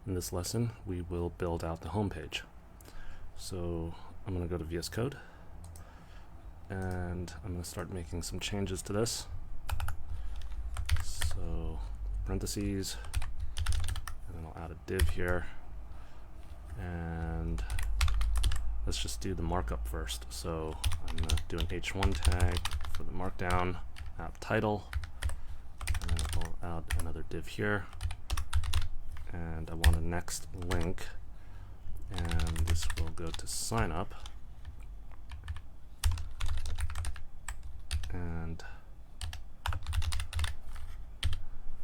In this lesson, we will build out the home page. So I'm going to go to VS Code, and I'm going to start making some changes to this. So parentheses, and then I'll add a div here, and let's just do the markup first. So I'm going to do an h1 tag for the markdown app title, and I'll add another div here. And I want a next link, and this will go to sign up, and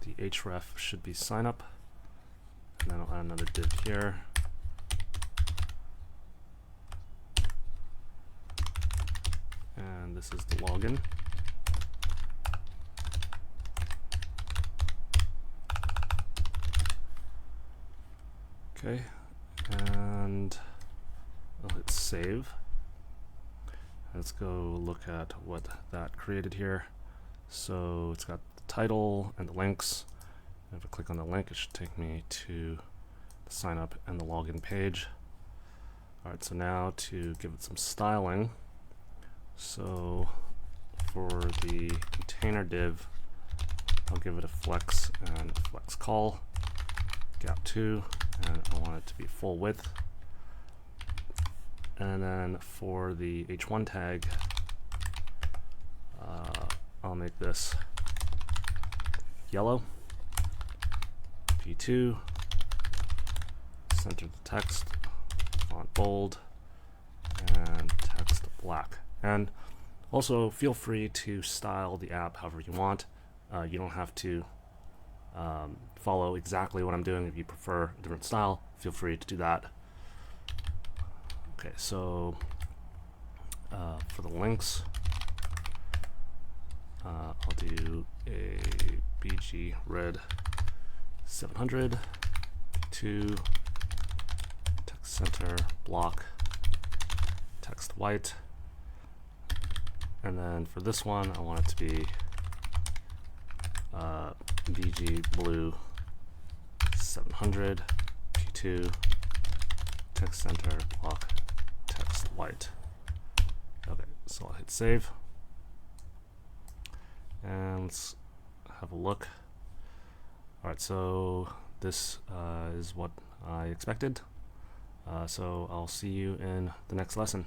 the href should be sign up, and then I'll add another div here, and this is the login. Okay, and I'll hit save. Let's go look at what that created here. So it's got the title and the links. If I click on the link, it should take me to the sign up and the login page. Alright, so now to give it some styling. So for the container div, I'll give it a flex and a flex call, gap 2. And I want it to be full width. And then for the h1 tag, I'll make this yellow, p2, center the text, font bold, and text black. And also feel free to style the app however you want. You don't have to follow exactly what I'm doing. If you prefer a different style, feel free to do that. Okay, so for the links, I'll do a BG red 700, 2, text center, block, text white, and then for this one, I want it to be BG blue 700, P2, text center, block, text white. Okay, so I'll hit save, and let's have a look. Alright, so this is what I expected. So I'll see you in the next lesson.